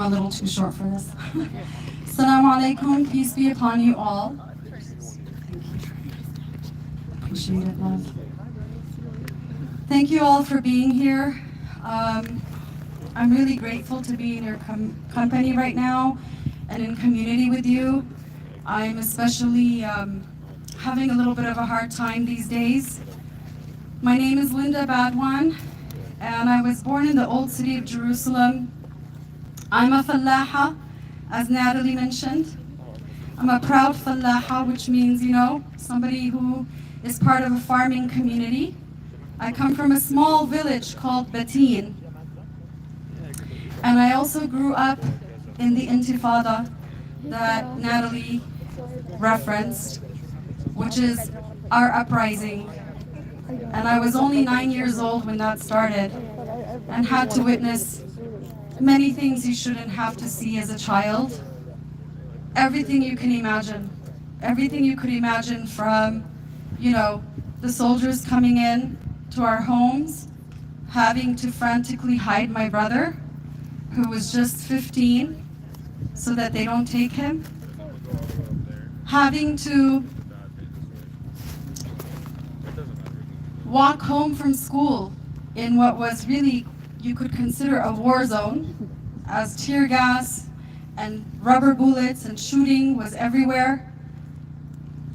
a little too short for this. Assalamu alaikum, peace be upon you all. Appreciate it, love. Thank you all for being here. I'm really grateful to be in your company right now and in community with you. I'm especially having a little bit of a hard time these days. My name is Linda Badwan, and I was born in the old city of Jerusalem. I'm a fallaha, as Natalie mentioned. I'm a proud fallaha, which means, somebody who is part of a farming community. I come from a small village called Batin. And I also grew up in the Intifada that Natalie referenced, which is our uprising. And I was only 9 years old when that started and had to witness many things you shouldn't have to see as a child. Everything you can imagine. Everything you could imagine from, the soldiers coming in to our homes, having to frantically hide my brother, who was just 15, so that they don't take him. Having to walk home from school in what was really, you could consider a war zone, as tear gas and rubber bullets and shooting was everywhere.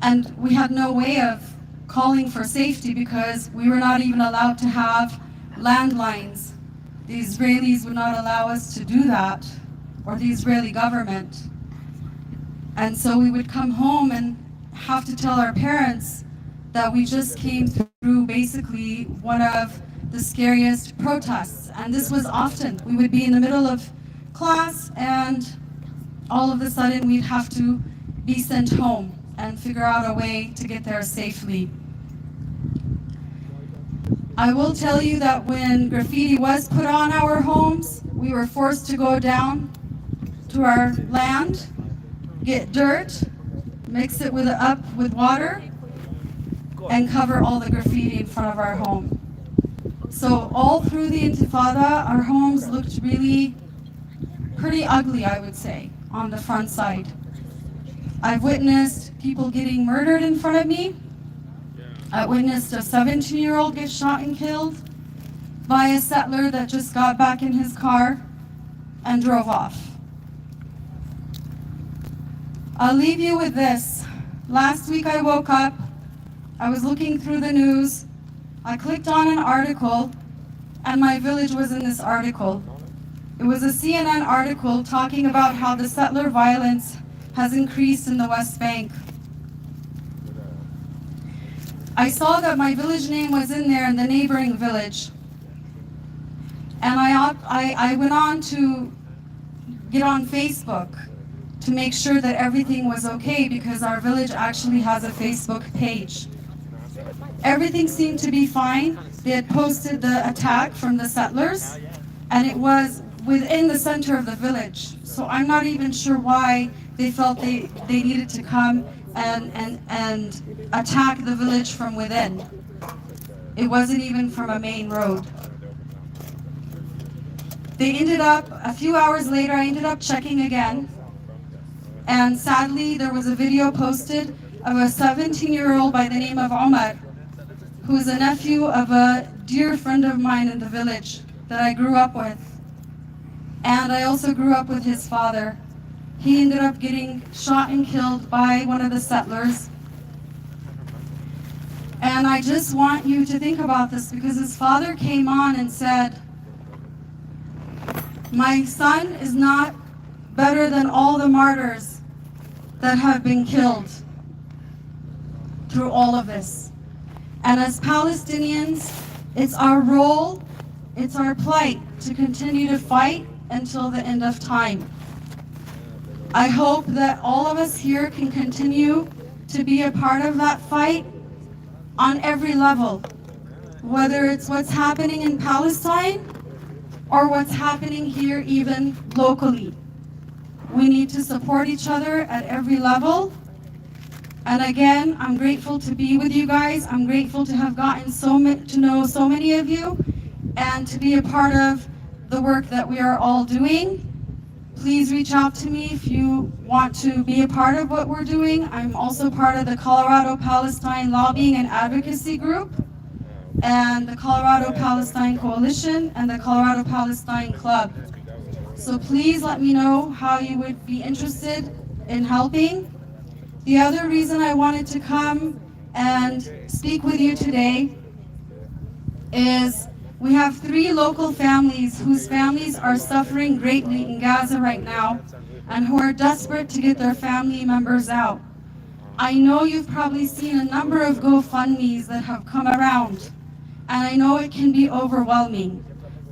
And we had no way of calling for safety because we were not even allowed to have landlines. The Israelis would not allow us to do that, or the Israeli government. And so we would come home and have to tell our parents that we just came through basically one of the scariest protests. And this was often. We would be in the middle of class and all of a sudden we'd have to be sent home and figure out a way to get there safely. I will tell you that when graffiti was put on our homes, we were forced to go down to our land, get dirt, mix it up with water, and cover all the graffiti in front of our home. So all through the Intifada, our homes looked really pretty ugly, I would say, on the front side. I've witnessed people getting murdered in front of me. I witnessed a 17-year-old get shot and killed by a settler that just got back in his car and drove off. I'll leave you with this. Last week I woke up, I was looking through the news, I clicked on an article, and my village was in this article. It was a CNN article talking about how the settler violence has increased in the West Bank. I saw that my village name was in there in the neighboring village. And I went on to get on Facebook to make sure that everything was okay because our village actually has a Facebook page. Everything seemed to be fine. They had posted the attack from the settlers and it was within the center of the village. So I'm not even sure why they felt they needed to come and attack the village from within. It wasn't even from a main road. They ended up, a few hours later, I ended up checking again. And sadly, there was a video posted of a 17-year-old by the name of Omar, who is a nephew of a dear friend of mine in the village that I grew up with. And I also grew up with his father. He ended up getting shot and killed by one of the settlers. And I just want you to think about this because his father came on and said, "My son is not better than all the martyrs that have been killed through all of this. And as Palestinians, it's our role, it's our plight to continue to fight until the end of time." I hope that all of us here can continue to be a part of that fight on every level, whether it's what's happening in Palestine or what's happening here even locally. We need to support each other at every level. And again, I'm grateful to be with you guys. I'm grateful to have gotten to know so many of you and to be a part of the work that we are all doing. Please reach out to me if you want to be a part of what we're doing. I'm also part of the Colorado Palestine Lobbying and Advocacy Group and the Colorado Palestine Coalition and the Colorado Palestine Club. So please let me know how you would be interested in helping. The other reason I wanted to come and speak with you today is we have 3 local families whose families are suffering greatly in Gaza right now and who are desperate to get their family members out. I know you've probably seen a number of GoFundMes that have come around, and I know it can be overwhelming.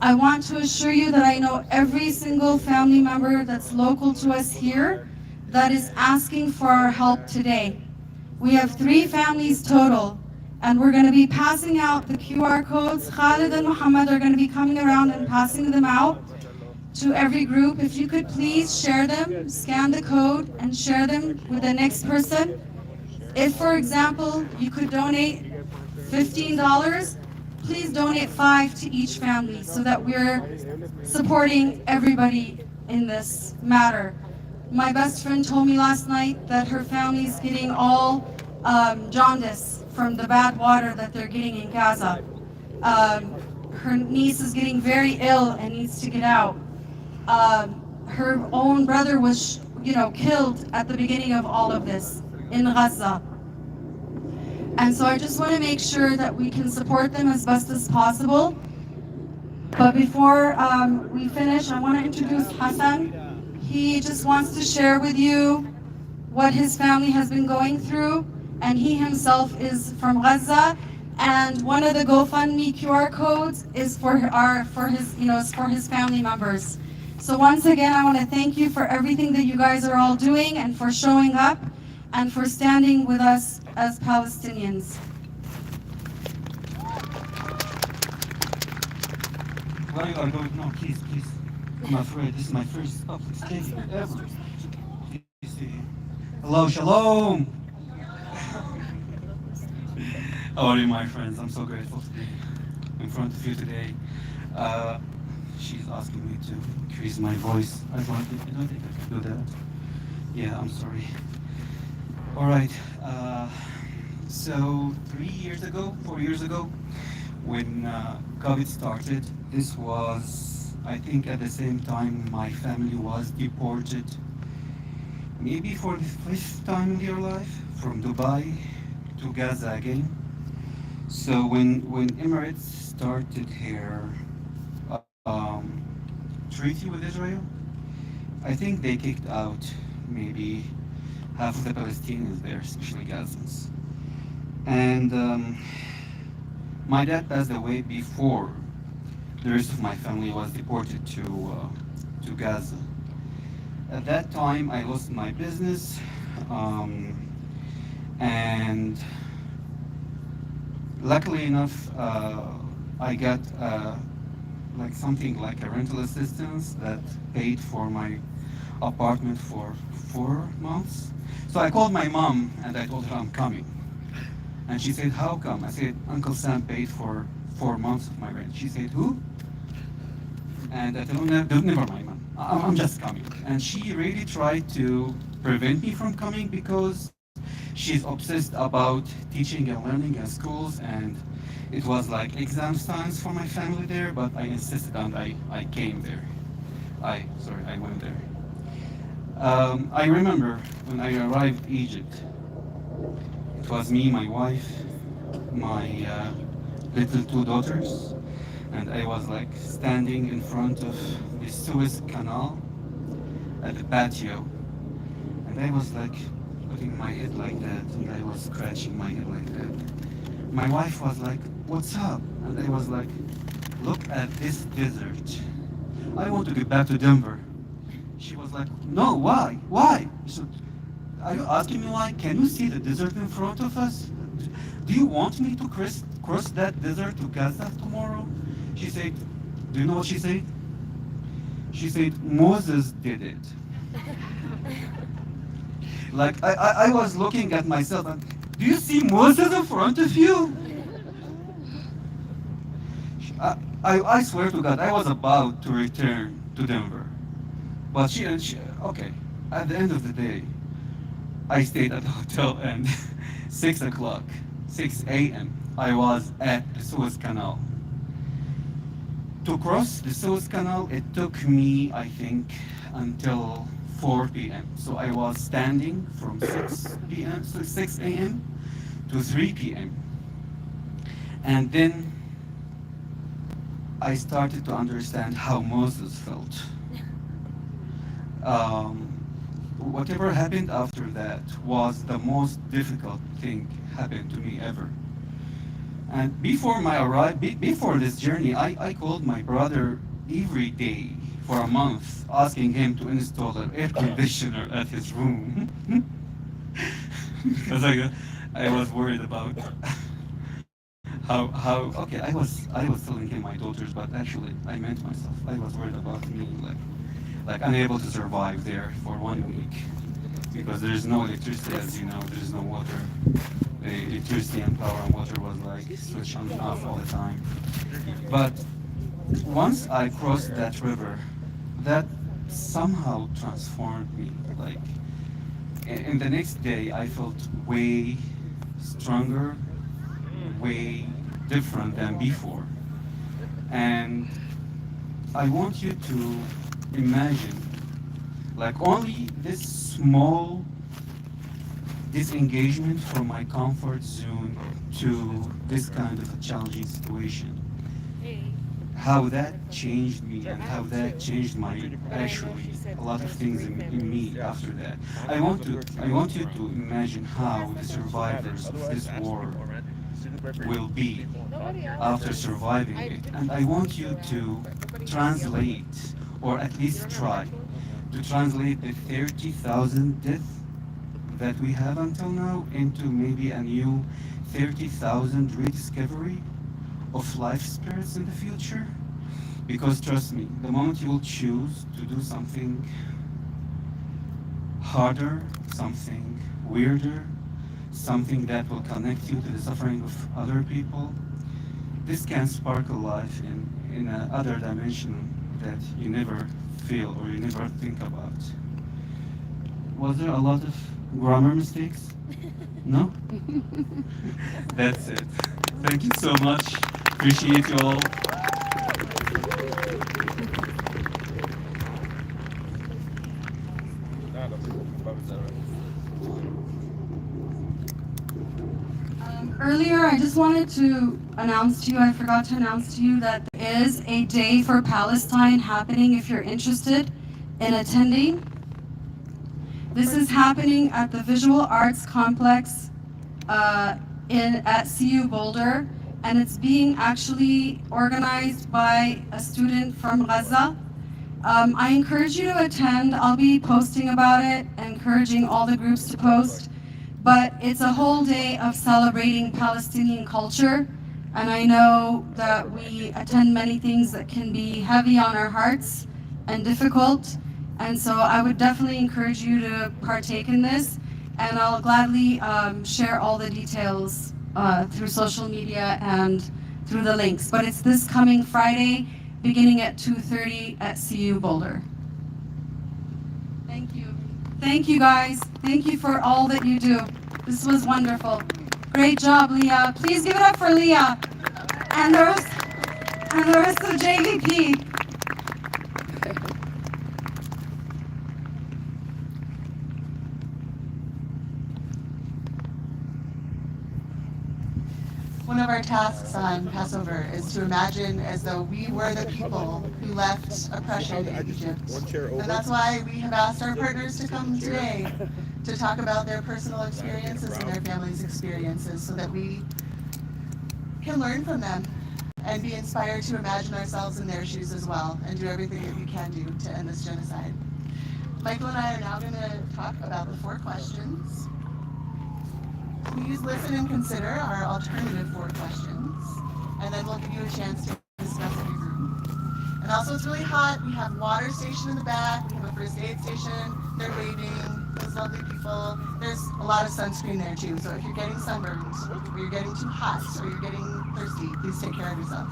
I want to assure you that I know every single family member that's local to us here that is asking for our help today. We have 3 families total, and we're going to be passing out the QR codes. Khalid and Muhammad are going to be coming around and passing them out to every group. If you could please share them, scan the code, and share them with the next person. If, for example, you could donate $15, please donate 5 to each family so that we're supporting everybody in this matter. My best friend told me last night that her family's getting all jaundice from the bad water that they're getting in Gaza. Her niece is getting very ill and needs to get out. Her own brother was, killed at the beginning of all of this in Gaza. And so I just want to make sure that we can support them as best as possible. But before we finish, I want to introduce Hassan. He just wants to share with you what his family has been going through, and he himself is from Gaza. And one of the GoFundMe QR codes is for his family members. So once again, I want to thank you for everything that you guys are all doing and for showing up and for standing with us as Palestinians. Where you are going? No, please. I'm afraid this is my first public stage ever. Please, hello, shalom. How are you, my friends? I'm so grateful to be in front of you today. She's asking me to increase my voice. I don't think I can do that. Yeah, I'm sorry. All right. So 4 years ago, when COVID started, this was, I think, at the same time my family was deported, maybe for the 5th time in their life, from Dubai to Gaza again. So when Emirates started her treaty with Israel, I think they kicked out maybe half of the Palestinians there, especially Gazans. And my dad passed away before the rest of my family was deported to Gaza. At that time, I lost my business, and luckily enough, I got something like a rental assistance that paid for my apartment for 4 months. So I called my mom and I told her I'm coming. And she said, how come? I said, Uncle Sam paid for 4 months of my rent. She said, who? And I told her, never mind, mom. I'm just coming. And she really tried to prevent me from coming because she's obsessed about teaching and learning at schools, and it was like exam times for my family there, but I insisted and I came there. I went there. I remember when I arrived in Egypt, it was me, my wife, my little 2 daughters, and I was like standing in front of the Suez Canal at the patio, and I was like putting my head like that, and I was scratching my head like that. My wife was like, what's up? And I was like, look at this desert. I want to get back to Denver. She was like, no, why? Why? So, are you asking me why? Can you see the desert in front of us? Do you want me to cross that desert to Gaza tomorrow? She said, do you know what she said? She said, Moses did it. Like, I was looking at myself and, do you see Moses in front of you? I swear to God, I was about to return to Denver. But she okay. At the end of the day, I stayed at the hotel and 6 o'clock, 6 a.m. I was at the Suez Canal. To cross the Suez Canal, it took me, I think, until 4 p.m. So I was standing from 6 p.m. so 6 a.m. to 3 p.m. And then I started to understand how Moses felt. Um, Whatever happened after that was the most difficult thing happened to me ever. And before my before this journey, I called my brother every day for a month, asking him to install an air conditioner at his room because I was worried about how okay I was telling him my daughters, but actually I meant myself. I was worried about me like unable to survive there for 1 week because there is no electricity, as you know, there is no water. The electricity and power and water was like switched on and off all the time. But once I crossed that river, that somehow transformed me. Like in the next day, I felt way stronger, way different than before. And I want you to imagine like only this small disengagement from my comfort zone to this kind of a challenging situation, how that changed me and how that changed my actually a lot of things in me after that. I want you to imagine how the survivors of this war will be after surviving it. And I want you to translate, or at least try to translate the 30,000 deaths that we have until now into maybe a new 30,000 rediscovery of life spirits in the future. Because trust me, the moment you will choose to do something harder, something weirder, something that will connect you to the suffering of other people, this can spark a life in another dimension that you never feel or you never think about. Was there a lot of grammar mistakes? No? That's it. Thank you so much. Appreciate you all. Earlier, I just wanted to announce to you, I forgot to announce to you that there is a day for Palestine happening if you're interested in attending. This is happening at the Visual Arts Complex at CU Boulder, and it's being actually organized by a student from Gaza. I encourage you to attend. I'll be posting about it, encouraging all the groups to post. But it's a whole day of celebrating Palestinian culture, and I know that we attend many things that can be heavy on our hearts and difficult, and so I would definitely encourage you to partake in this, and I'll gladly share all the details through social media and through the links. But it's this coming Friday, beginning at 2:30 at CU Boulder. Thank you. Thank you, guys. Thank you for all that you do. This was wonderful. Great job, Leah. Please give it up for Leah and the rest of JVP. One of our tasks on Passover is to imagine as though we were the people who left oppression in Egypt. And that's why we have asked our partners to come today to talk about their personal experiences and their families' experiences so that we can learn from them and be inspired to imagine ourselves in their shoes as well and do everything that we can do to end this genocide. Michael and I are now going to talk about the 4 questions. Please listen and consider our alternative 4 questions, and then we'll give you a chance to discuss in your group. And also, it's really hot. We have water station in the back. We have a first aid station. They're waving. Those lovely people. There's a lot of sunscreen there too. So if you're getting sunburned, or you're getting too hot, or you're getting thirsty, please take care of yourself.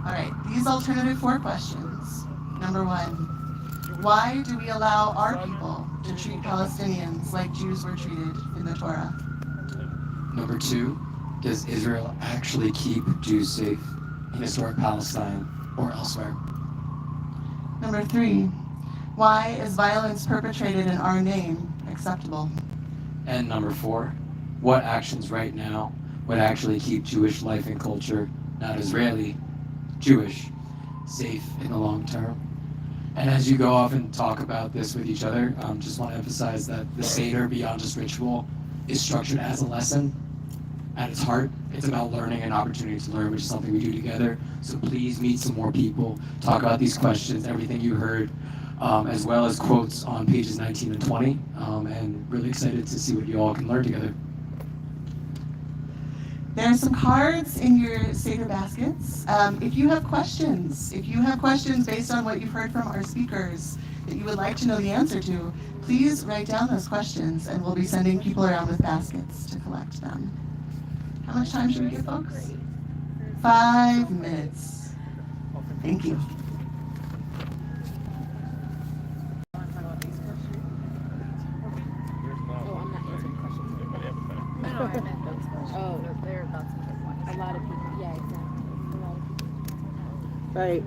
All right. These alternative 4 questions. Number 1. Why do we allow our people to treat Palestinians like Jews were treated in the Torah? Number 2, does Israel actually keep Jews safe in historic Palestine or elsewhere? Number 3, why is violence perpetrated in our name acceptable? And number 4, what actions right now would actually keep Jewish life and culture, not Israeli, Jewish, safe in the long term? And as you go off and talk about this with each other, just want to emphasize that the Seder, beyond just ritual, is structured as a lesson. At its heart, it's about learning and opportunity to learn, which is something we do together. So please meet some more people, talk about these questions, everything you heard, as well as quotes on pages 19 and 20, and really excited to see what you all can learn together. There are some cards in your Seder baskets. If you have questions based on what you've heard from our speakers that you would like to know the answer to, please write down those questions and we'll be sending people around with baskets to collect them. How much time should we give folks? 5 minutes. Thank you. Oh, they're about to get one. A lot of people. Yeah, exactly. A lot of people. Right.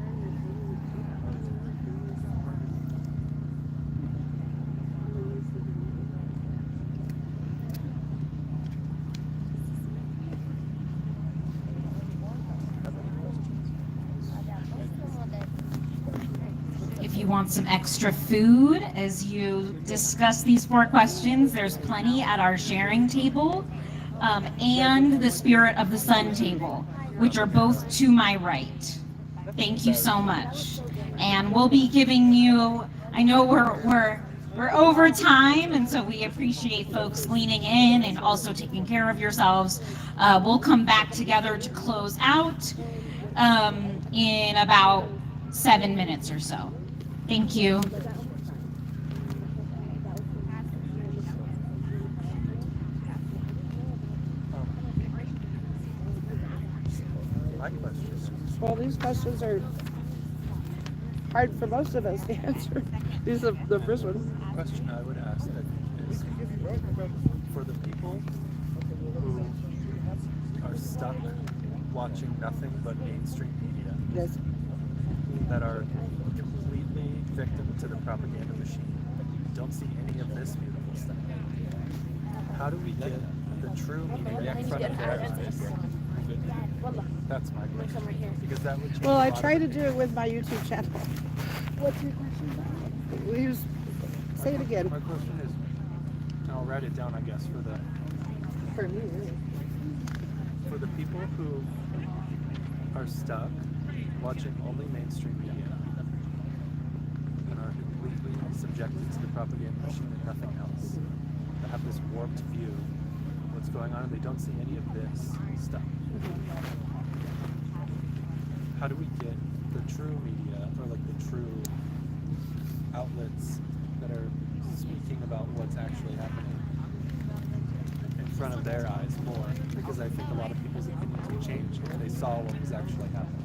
If you want some extra food as you discuss these 4 questions, there's plenty at our sharing table. And the Spirit of the Sun table, which are both to my right. Thank you so much. And we'll be giving you, I know we're over time, and so we appreciate folks leaning in and also taking care of yourselves. We'll come back together to close out in about 7 minutes or so. Thank you. Well, these questions are hard for most of us to answer. These are the first one. Question I would ask is for the people who are stuck watching nothing but mainstream media, Yes. that are completely victim to the propaganda machine, don't see any of this beautiful stuff. How do we get the true media in front of their eyes? That's my question. Because that would change Well, I a lot try of to do it with my YouTube channel. What's your question? Will you say it again? My question is, and I'll write it down, I guess, For me, really. for the people who are stuck watching only mainstream media and are completely subjected to the propaganda machine and nothing else, that have this warped view of what's going on and they don't see any of this stuff. How do we get the true media, or like the true outlets that are speaking about what's actually happening in front of their eyes more? Because I think a lot of people's opinions would change if they saw what was actually happening.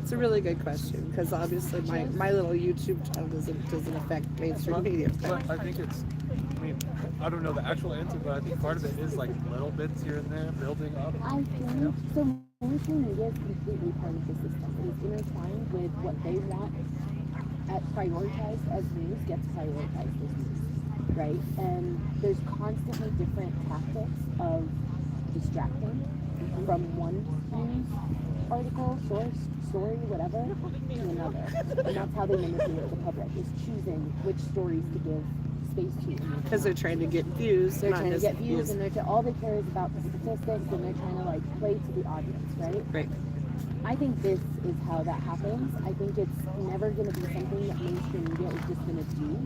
It's a really good question because obviously my little YouTube channel doesn't affect mainstream media. But I think it's, I mean, I don't know the actual answer, but I think part of it is like little bits here and there building up. I think so. Mainstream media is completely part of the system. It is intertwined with what they want prioritized as news gets prioritized as news, right? And there's constantly different tactics of distracting from one news article, source, story, whatever, to another. And that's how they manipulate the public, is choosing which stories to give space to. Because they're trying to get views. They're trying to get views, and all they care is about the statistics, and they're trying to like play to the audience, right? Right. I think this is how that happens. I think it's never going to be something that mainstream media is just going to do.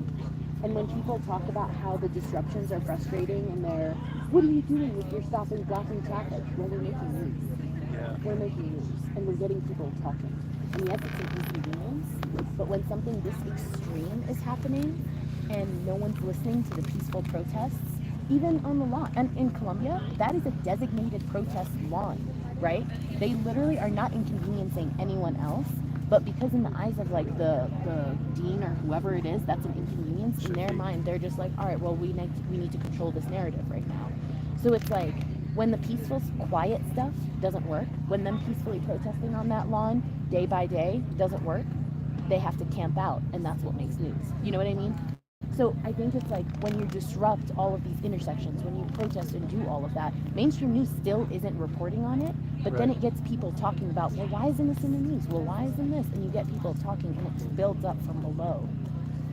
And when people talk about how the disruptions are frustrating and they're, what are you doing if you're blocking traffic? Well, we're making news. Yeah. We're making news, and we're getting people talking. And yes, it's an inconvenience, but when something this extreme is happening and no one's listening to the peaceful protests, even on the lawn, and in Colombia, that is a designated protest lawn. right? They literally are not inconveniencing anyone else, but because in the eyes of like the dean or whoever it is, that's an inconvenience. In their mind, they're just like, all right, well, we need to control this narrative right now. So it's like when the peaceful, quiet stuff doesn't work, when them peacefully protesting on that lawn day by day doesn't work, they have to camp out, and that's what makes news. You know what I mean? So I think it's like when you disrupt all of these intersections, when you protest and do all of that, mainstream news still isn't reporting on it, but then it gets people talking about, well, why isn't this in the news? Well, why isn't this? And you get people talking, and it builds up from below.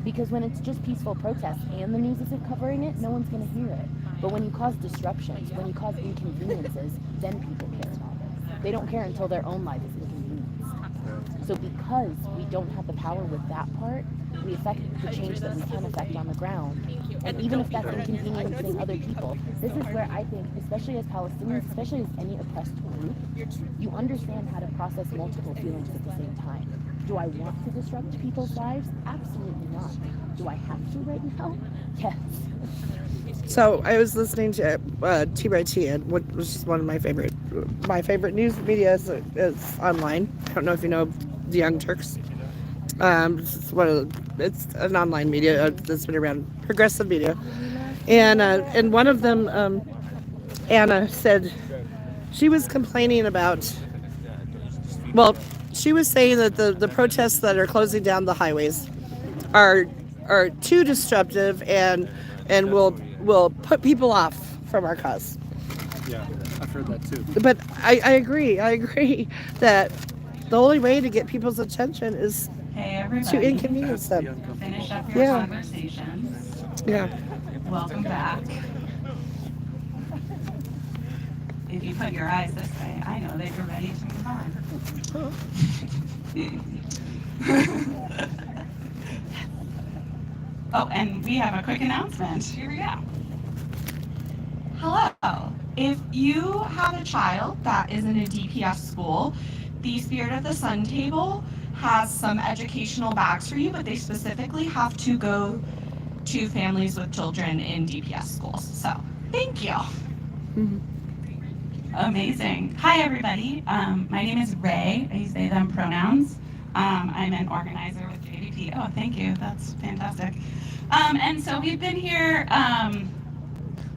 Because when it's just peaceful protest and the news isn't covering it, no one's going to hear it. But when you cause disruptions, when you cause inconveniences, then people care about it. They don't care until their own life is inconvenienced. So because we don't have the power with that part, we affect the change that we can affect on the ground. And even if that's inconveniencing other people, this is where I think, especially as Palestinians, especially as any oppressed group, you understand how to process multiple feelings at the same time. Do I want to disrupt people's lives? Absolutely not. Do I have to right now? Yes. So I was listening to T by T, and which was just one of my favorite news media is online. I don't know if you know the Young Turks. It's an online media that's been around, progressive media, and one of them, Anna said, she was complaining about. Well, she was saying that the protests that are closing down the highways are too disruptive and will put people off from our cause. Yeah, I've heard that too. But I agree that the only way to get people's attention is Hey everybody, to inconvenience them. finish up your Yeah. conversations. Yeah. Welcome back. If you put your eyes this way, I know that you're ready to move on. Oh, and we have a quick announcement. Here we go. Hello. If you have a child that is in a DPS school, the Spirit of the Sun table has some educational bags for you, but they specifically have to go to families with children in DPS schools. So, thank you. Mm-hmm. Amazing. Hi, everybody. My name is Ray. I use they, them pronouns. I'm an organizer with JPV. Oh, thank you. That's fantastic. And so we've been here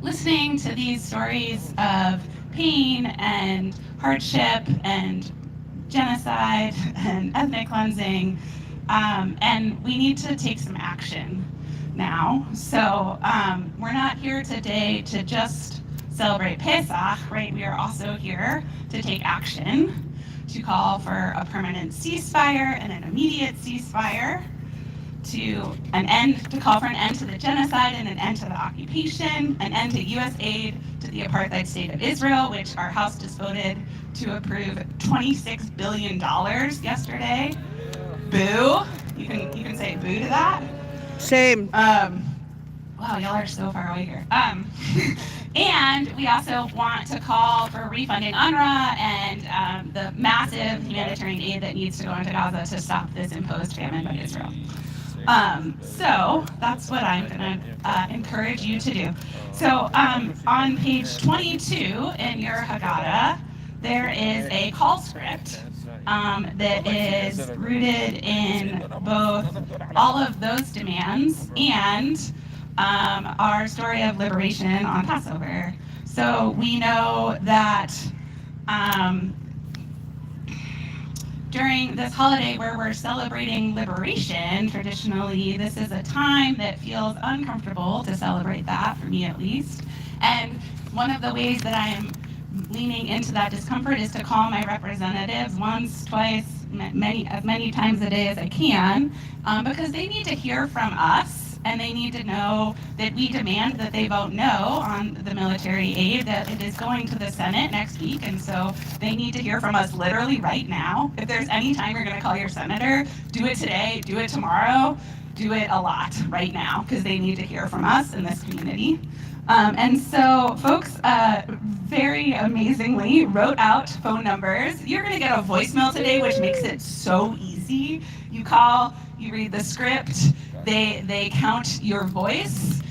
listening to these stories of pain and hardship and genocide and ethnic cleansing, and we need to take some action now. So we're not here today to just celebrate Pesach, right? We are also here to take action, to call for a permanent ceasefire and an immediate ceasefire, to call for an end to the genocide and an end to the occupation, an end to U.S. aid to the apartheid state of Israel, which our House just voted to approve $26 billion yesterday. Boo! You can say boo to that. Shame. Wow, y'all are so far away here. And we also want to call for refunding UNRWA and the massive humanitarian aid that needs to go into Gaza to stop this imposed famine by Israel. So that's what I'm going to encourage you to do. So on page 22 in your Haggadah, there is a call script that is rooted in both all of those demands and our story of liberation on Passover. So we know that during this holiday where we're celebrating liberation, traditionally, this is a time that feels uncomfortable to celebrate that, for me at least. And one of the ways that I am leaning into that discomfort is to call my representatives once, twice, as many times a day as I can, because they need to hear from us. And they need to know that we demand that they vote no on the military aid, that it is going to the Senate next week. And so they need to hear from us literally right now. If there's any time you're going to call your senator, do it today, do it tomorrow, do it a lot right now, because they need to hear from us in this community. And so folks very amazingly wrote out phone numbers. You're going to get a voicemail today, which makes it so easy. You call, you read the script, they count your voice.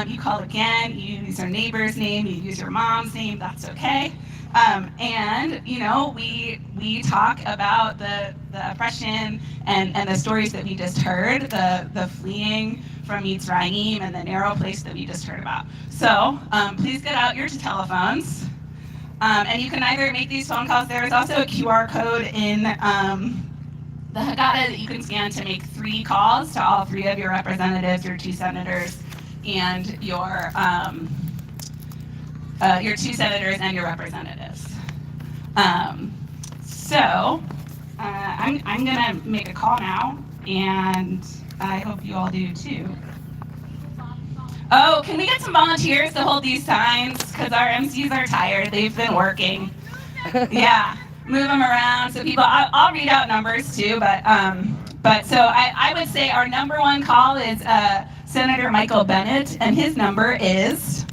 You call again, you use your neighbor's name, you use your mom's name, that's okay. And we talk about the oppression and the stories that we just heard, the fleeing from Mitzrayim and the narrow place that we just heard about. So please get out your telephones. And you can either make these phone calls. There is also a QR code in the Haggadah that you can scan to make 3 calls to all 3 of your representatives, your 2 senators, and your 2 senators and your representatives. So I'm gonna make a call now, and I hope you all do too. Oh, can we get some volunteers to hold these signs? Because our MCs are tired. They've been working. Yeah, move them around so people. I'll read out numbers too, but so I would say our number 1 call is Senator Michael Bennett, and his number is,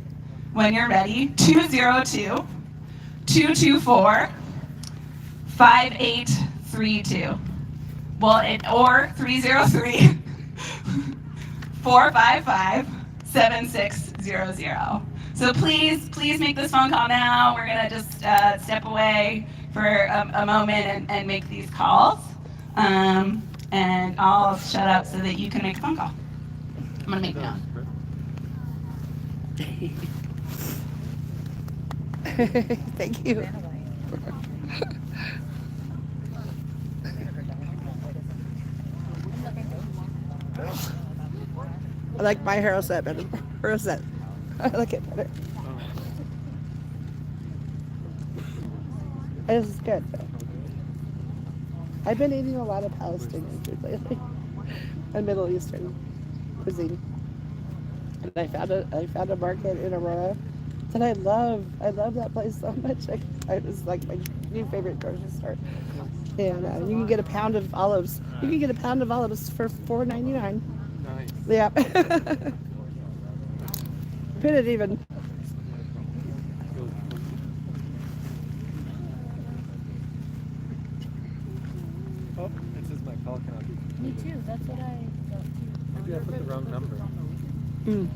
when you're ready, 202-224-5832. Or 303-455-7600. So please make this phone call now. We're gonna just step away for a moment and make these calls. And I'll shut up so that you can make a phone call. I'm gonna make one. Thank you. I like my hair set better. Hair set. I like it better. This is good. I've been eating a lot of Palestinian food lately, and Middle Eastern cuisine. And I found a market in Aurora that I love. I love that place so much. It was like my new favorite grocery store. And you can get a pound of olives. You can get a pound of olives for $4.99. Nice. Yeah. Put it even. Oh, it says my call cannot be Me completed. too. That's what I thought too. Maybe I put the wrong number. Mm.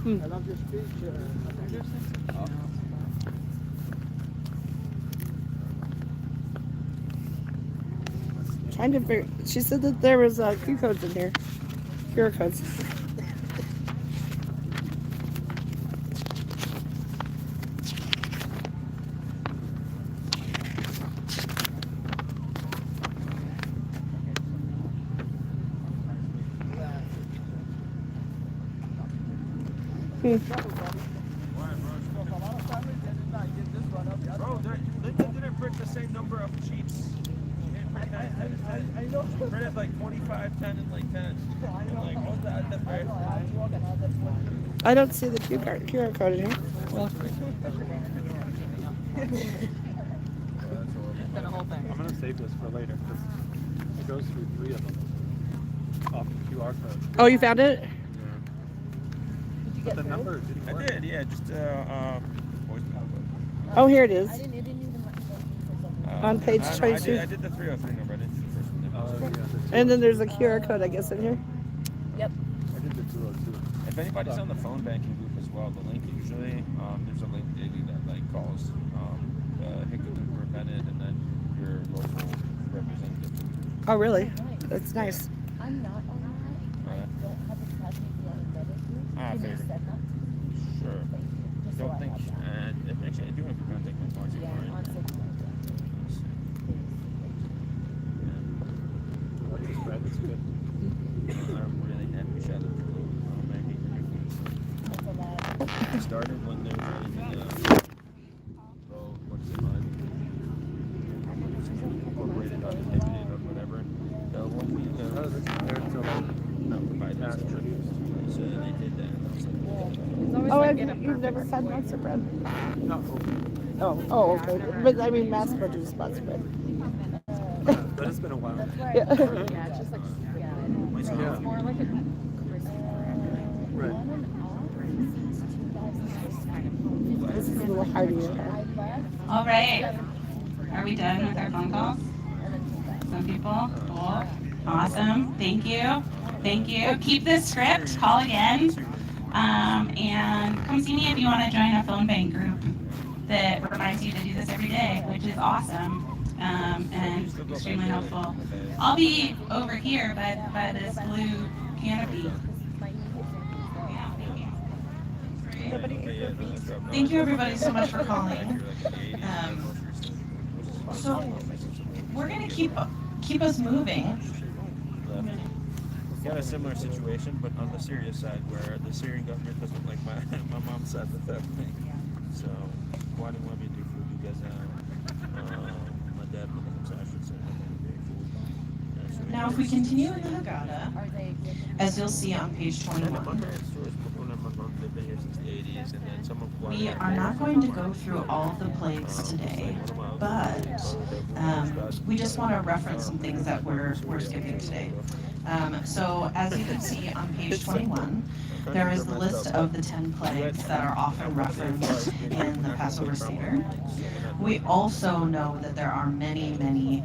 I love your speech, Anderson. Trying to figure. She said that there was Q codes in here. QR codes. Bro, Linda didn't print the same number of sheets. I know. She printed like 25, 10, and like 10. I'm like, what's that? That's right. I don't see the QR code in here. Well, I'm gonna save this for later because it goes through 3 of them off the QR code. oh, you found it? But the number didn't work. I did, yeah, just voicemail. Oh, here it is. I didn't even. On page I 22. did the 303 number. I didn't do the first one. And then there's a QR code, I guess, in here. Yep. I did the 202. If anybody's on the phone banking group as well, the link usually there's a link daily that like calls Hickenlooper, Bennett, and then your local representative. Oh, really? That's nice. I'm not on that. I don't have the capacity to be on a Reddit group. Ah, Can you fair. send that? Sure. Thank you. Just so Don't I think. have that. Actually, I do have your contact info. Yeah, on Signal. What is red? It's good. I'm really happy. Shout out to banking group. That's a lot. I started when there was what's it called? Incorporated on dividend or whatever. So when we Oh, this is there to by this introduced, so they did that. And I was like, Oh, you've never had matzo bread? No. Oh, okay. But I mean, mass produced matzo bread. But it's been a while. Right. Yeah. Yeah, it's just like, yeah. Yeah. It's more like a crisp. Right. On and off since 2015. This is a little hardier. I left. All right. Are we done with our phone calls? Some people? Cool. Awesome. Thank you. Thank you. Keep this script. Call again. And come see me if you want to join a phone bank group that reminds you to do this every day, which is awesome and extremely helpful. I'll be over here by this blue canopy. Thank you everybody so much for calling. So we're gonna keep us moving. Got a similar situation, but on the Syria side, where the Syrian government doesn't like my mom's side of the family. So, why do you want me to do food? You guys have my dad comes out, I should say. Now, if we continue in the Haggadah, as you'll see on page 21, we are not going to go through all of the plagues today, but we just want to reference some things that we're skipping today. So as you can see on page 21, there is the list of the 10 plagues that are often referenced in the Passover Seder. We also know that there are many, many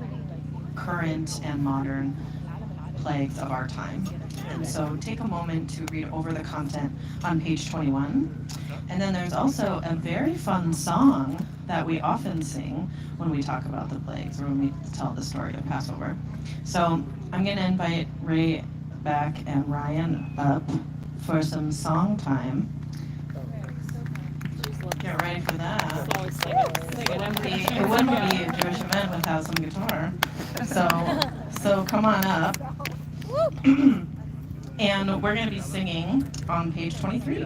current and modern plagues of our time. And so take a moment to read over the content on page 21. And then there's also a very fun song that we often sing when we talk about the plagues or when we tell the story of Passover. So I'm going to invite Ray back and Ryan up for some song time. Get ready for that. It wouldn't be a Jewish event without some guitar. So come on up. And we're going to be singing on page 23. They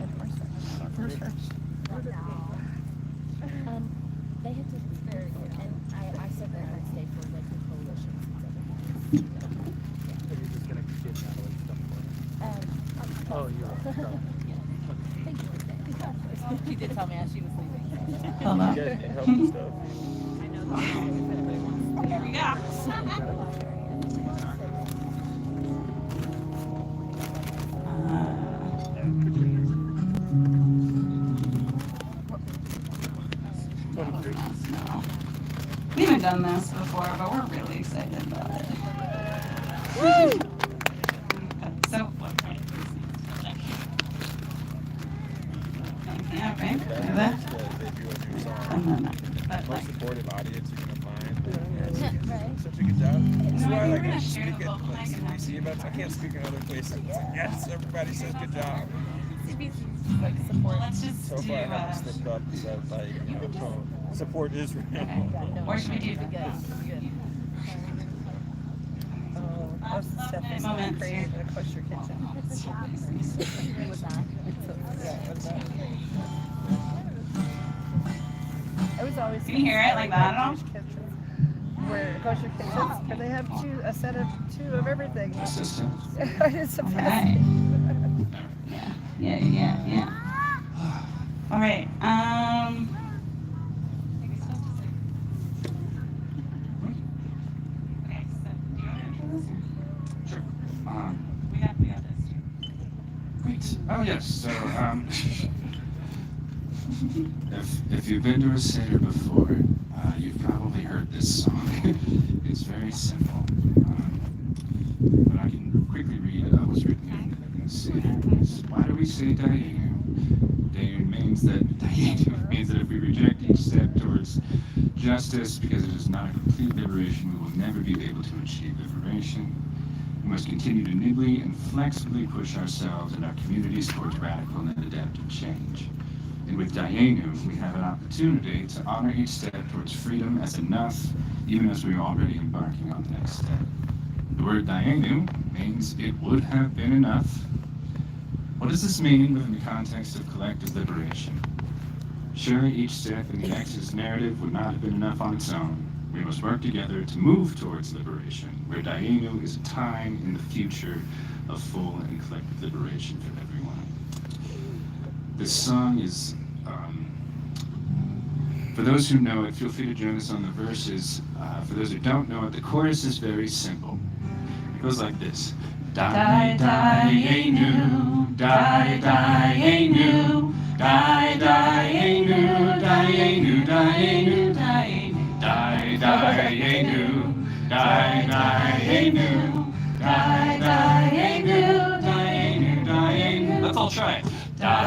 had to and I said that I'd stay for like the coalition. You're just gonna get Natalie stuff for it. Oh, you're Thank you. She did tell me as she was leaving. Hello. Get help and stuff. Here we go. We haven't done this before, but we're really excited about it. Woo! So, yeah, right? Look at that. And then, Most supportive audience you're gonna find. Such a good job. This is why like I speak at like CBC events. I can't speak in other places. It's like, yes, everybody says good job. Like support. let's just So do, far I haven't slipped up that like support is real. or should we do moments here? a kosher kitchen. I was always. Can you hear it like that at all? Where kosher kitchens, where they have a set of two of everything. Assistant. It's Okay. amazing. Yeah. All right. Okay, so do you want to intro this? Sure. We got this. Great. Oh yes. So if you've been to a Seder before, you've probably heard this song. It's very simple, but I can quickly read what's written in the Seder. Why do we say Dayenu? Dayenu means that if we reject each step towards justice because it is not a complete liberation, we will never be able to achieve liberation. We must continue to nimbly and flexibly push ourselves and our communities towards radical and adaptive change. And with Dayenu, we have an opportunity to honor each step towards freedom as enough, even as we are already embarking on the next step. The word Dayenu means it would have been enough. What does this mean within the context of collective liberation? Surely each step in the Exodus narrative would not have been enough on its own. We must work together to move towards liberation, where Dayenu is a time in the future of full and collective liberation for everyone. This song is, for those who know it, feel free to join us on the verses. For those who don't know it, the chorus is very simple. It goes like this. Die, Dayenu, die, Dayenu, die, Dayenu, Dayenu, Dayenu, Dayenu, die, Dayenu, die, Dayenu, die, Dayenu, Dayenu, Dayenu. Let's all try it. Die,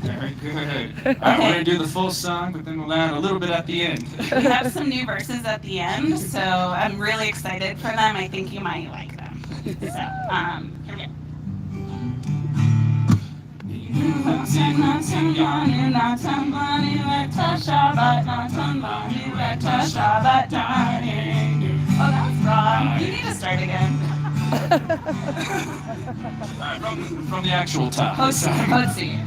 Very good. All right, we're gonna do the full song, but then we'll add a little bit at the end. We have some new verses at the end, so I'm really excited for them. I think you might like them. So, here we go. Oh, that's wrong. You need to start again. From the actual top. Hotsi. Hotsi,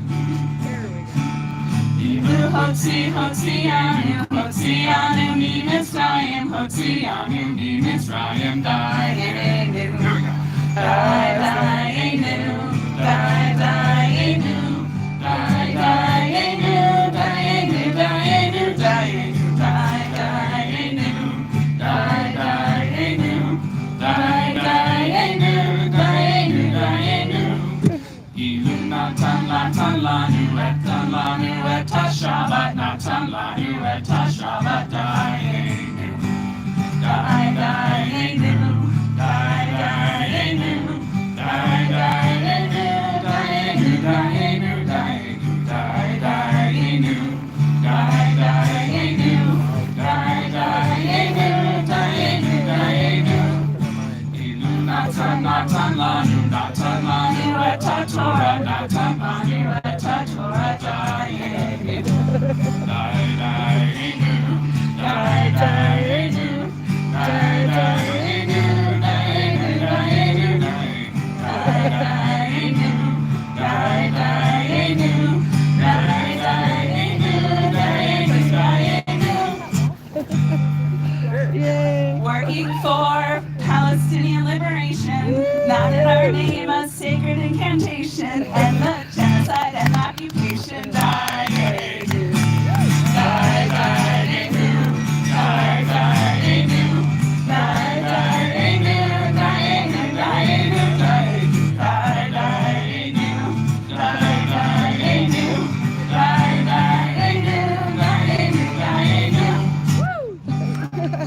working for Palestinian liberation, not in our name a sacred incantation, and the genocide and occupation.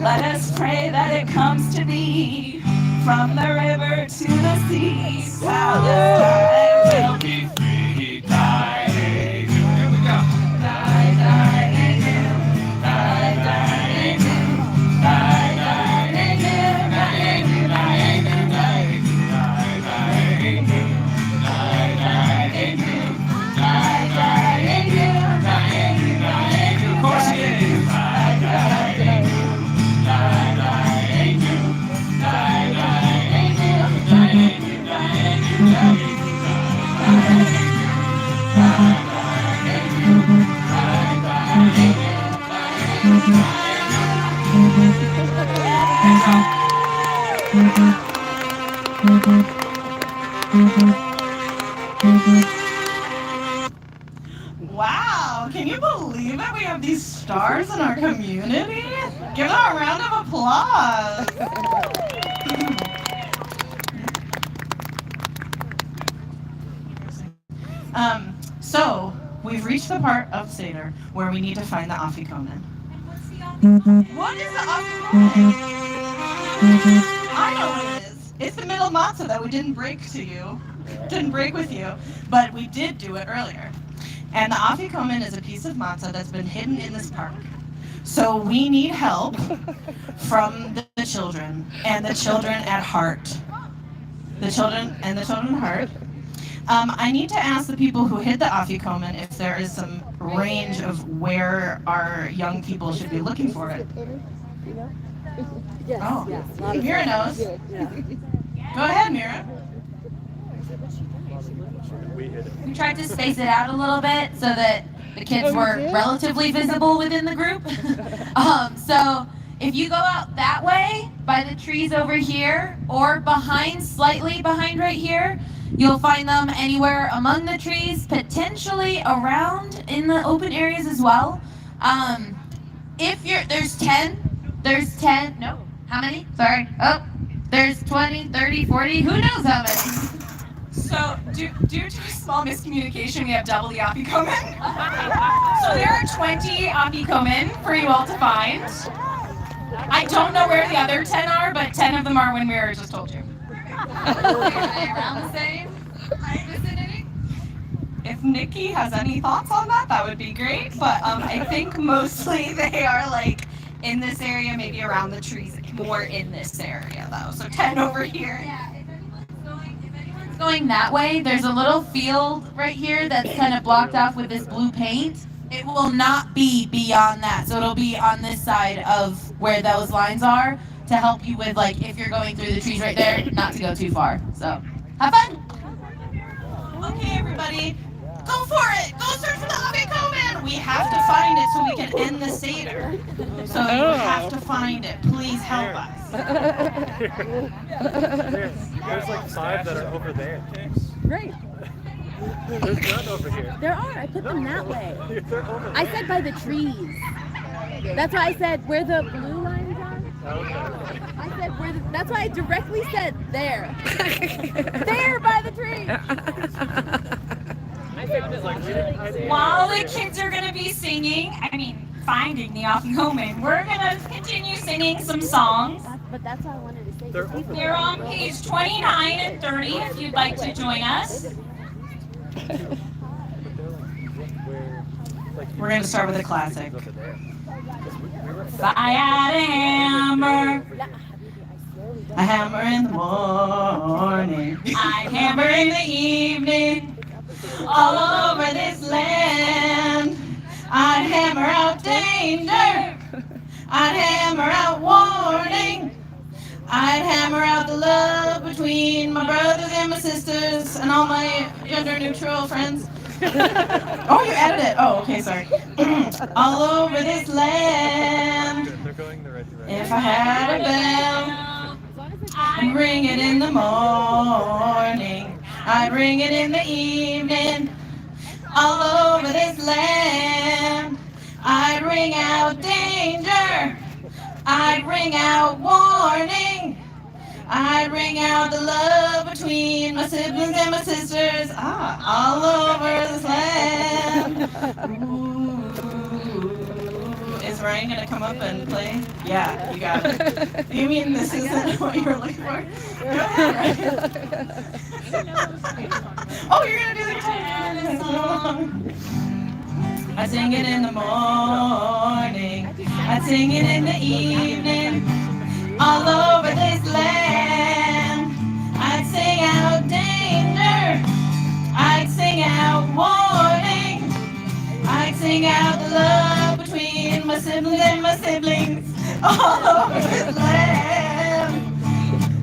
Let us pray that it comes to be from the river to the sea. Palestine will be free. Here we go. Of course it is. Wow, can you believe it? We have these stars in our community? Give them a round of applause. So, we've reached the part of Seder where we need to find the afikomen. What is the afikomen? I know what it is. It's the middle matzah that we didn't break with you, but we did do it earlier. And the afikomen is a piece of matzah that's been hidden in this park. So we need help from the children and the children at heart. The children and the children at heart. I need to ask the people who hid the afikomen if there is some range of where our young people should be looking for it. Yes, Oh, yes. Mira knows. Yeah. Go ahead, Mira. We tried to space it out a little bit so that the kids were relatively visible within the group. So if you go out that way by the trees over here or slightly behind right here, you'll find them anywhere among the trees, potentially around in the open areas as well. There's 10, no, how many? Sorry, there's 20, 30, 40, who knows how many? So, due to small miscommunication, we have double the afikomen. So there are 20 afikomen for you all to find. I don't know where the other 10 are, but 10 of them are when Mira just told you. Are they around the same vicinity? If Nikki has any thoughts on that, that would be great. But I think mostly they are like in this area, maybe around the trees, more in this area though. So 10 over here. Yeah, if anyone's going that way, there's a little field right here that's kind of blocked off with this blue paint. It will not be beyond that. So it'll be on this side of where those lines are to help you with, like, if you're going through the trees right there, not to go too far. So have fun. Okay, everybody, go for it. Go search for the Afikoman. We have to find it so we can end the Seder. So you have to find it. Please help us. There's like 5 that are over there. Right. There's none over here. There are. I put them that way. They're over there. I said by the trees. That's why I said where the blue lines are. Okay. I said where the, that's why I directly said there. There by the tree. While the kids are going to be singing, finding the Afikoman, we're going to continue singing some songs. But that's what I wanted to say. They're on page 29 and 30 if you'd like to join us. We're going to start with a classic. If I had a hammer in the morning, I'd hammer in the evening, all over this land. I'd hammer out danger, I'd hammer out warning, I'd hammer out the love between my brothers and my sisters and all my gender neutral friends. Oh, you added it. Oh, okay, sorry. All over this land. They're going the right direction. If I had a bell, I'd ring it in the morning. I'd ring it in the evening. All over this land. I'd ring out danger. I'd ring out warning. I'd ring out the love between my siblings and my sisters, all over this land. Ooh. Is Ryan gonna come up and play? Yeah, you got it. You mean this isn't what you were looking for? Go ahead, Ryan. Oh, you're gonna do the song. I sing it in the morning. I sing it in the evening. All over this land, I'd sing out danger, I'd sing out warning, I'd sing out the love between my siblings and my siblings, all over this land.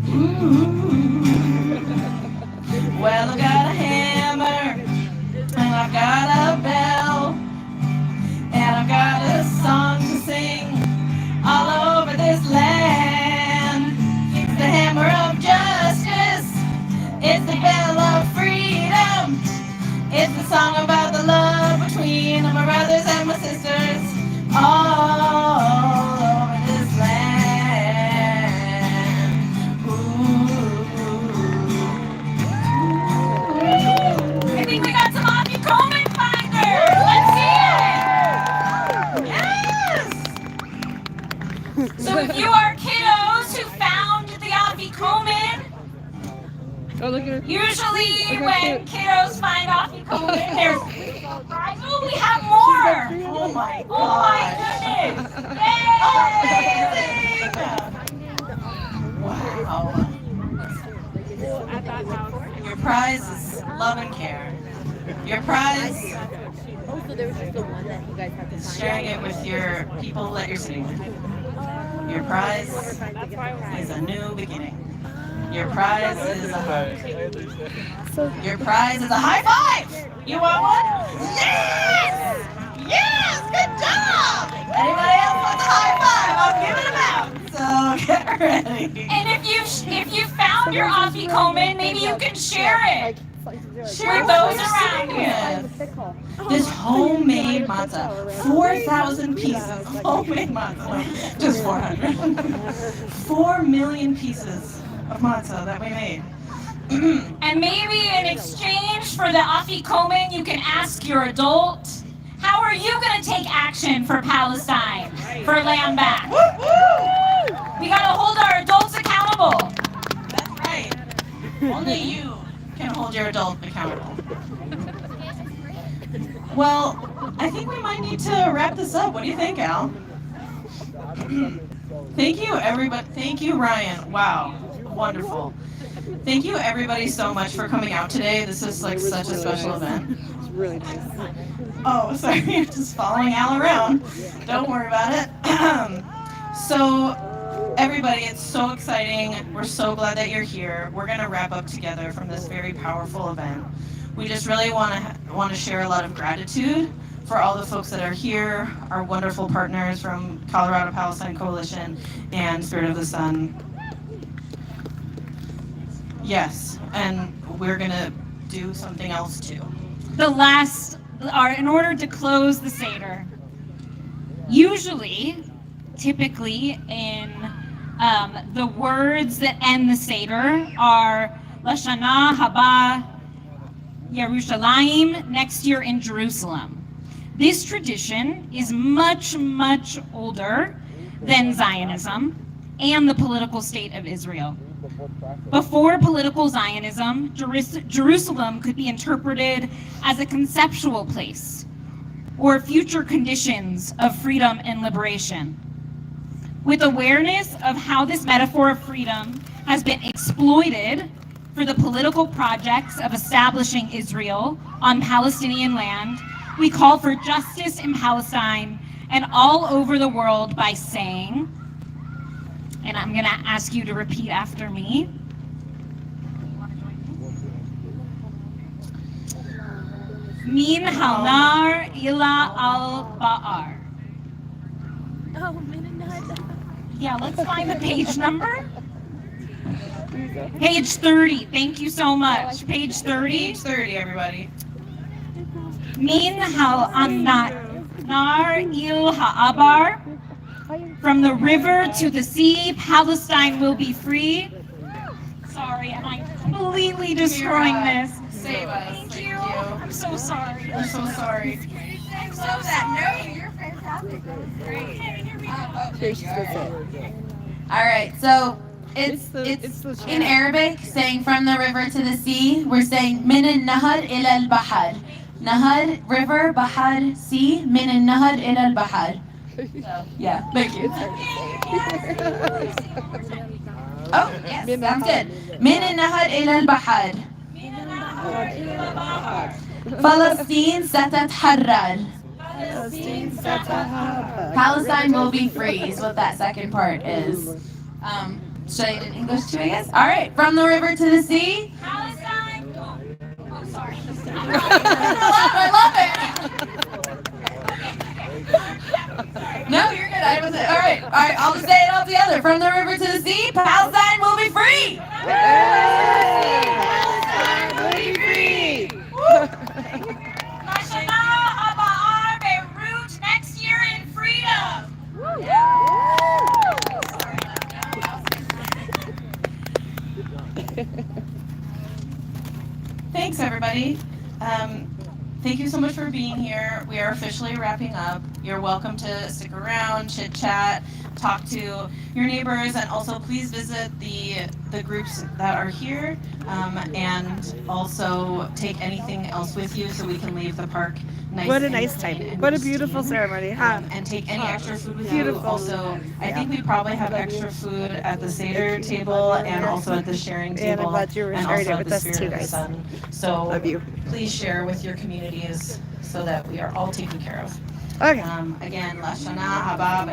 Ooh. Well, I've got a hammer, and I've got a bell, and I've got a song to sing, all over this land. The hammer of justice, it's the bell of freedom, it's the song about the love between my brothers and my sisters, all over this land. Ooh. I think we got some Afikoman finders. Let's see it. Yes. So if you are kiddos who found the Afikoman, usually when kiddos find Afikoman, there's oh, we have more. Oh my goodness! Amazing! Wow. Your prize is love and care. Your prize Also, there was just the one that you guys had to is find. sharing it with your people that you're sitting with. Your prize is a new beginning. Your prize is a hug. Your prize is a high five. You want one? Yes! Yes! Good job! Anybody else wants a high five? I'm giving them out. So get ready. And if you found your Afikoman, maybe you can share it. Share those around you. This homemade matzah, 4,000 pieces of homemade matzah, just 400. 4 million pieces of matzah that we made. And maybe in exchange for the Afikoman, you can ask your adult, how are you going to take action for Palestine, for land back? Woo, woo. Only you can hold your adult accountable. Well, I think we might need to wrap this up. What do you think, Al? Thank you, everybody. Thank you, Ryan. Wow, wonderful. Thank you, everybody, so much for coming out today. This is like such a special event. It's really nice. Oh, sorry, you're just following Al around. Don't worry about it. So, everybody, it's so exciting. We're so glad that you're here. We're gonna wrap up together from this very powerful event. We just really want to share a lot of gratitude for all the folks that are here, our wonderful partners from Colorado Palestine Coalition and Spirit of the Sun. Yes, and we're gonna do something else too. In order to close the Seder, usually, typically in the words that end the Seder are Lashana Haba Yerushalayim, next year in Jerusalem. This tradition is much, much older than Zionism and the political state of Israel. Before political Zionism, Jerusalem could be interpreted as a conceptual place or future conditions of freedom and liberation. With awareness of how this metaphor of freedom has been exploited for the political projects of establishing Israel on Palestinian land, we call for justice in Palestine and all over the world by saying, and I'm going to ask you to repeat after me. Min halnar ila al ba'ar. Oh, Minanad. Yeah, let's find the page number. Page 30. Thank you so much. Page 30. Page 30, everybody. Min nar il ha'abar. From the river to the sea, Palestine will be free. Sorry, am I completely destroying this? Save us. Thank you. I'm so sorry. I'm so sorry. I'm so sorry. No, you're fantastic. Great. Here we go. Here, she's gonna say. All right, so It's it's the in Arabic, saying from the river to the sea. We're saying min al-nahar ila al-bahar. Nahar, river, bahar, sea. Min al-nahar ila al-bahar. So, yeah, thank you. Oh, yes, sounds good. Min al-nahar ila al-bahar. Palestine satatharrar. Palestine will be free is what that second part is. Should I do it in English too, I guess? All right, from the river to the sea. Palestine. Oh, sorry. I love it. No, you're good. I wasn't. All right, I'll just say it all together. From the river to the sea, Palestine will be free. Palestine will be free. Lashana Haba'ar Beirut next year in freedom. Thanks, everybody. Thank you so much for being here. We are officially wrapping up. You're welcome to stick around, chit chat, talk to your neighbors, and also please visit the groups that are here, and also take anything else with you so we can leave the park nice. What a and nice clean time. and What a pristine. beautiful ceremony, huh? And take any extra food with Beautiful. you. Also, I think we probably have extra food at the Seder table and also at the sharing And I'm table glad you were and sharing also it at with the us Spirit too, of the guys. Sun. So Love you. please share with your communities so that we are all taken care of. Okay. Again, Lashana Haba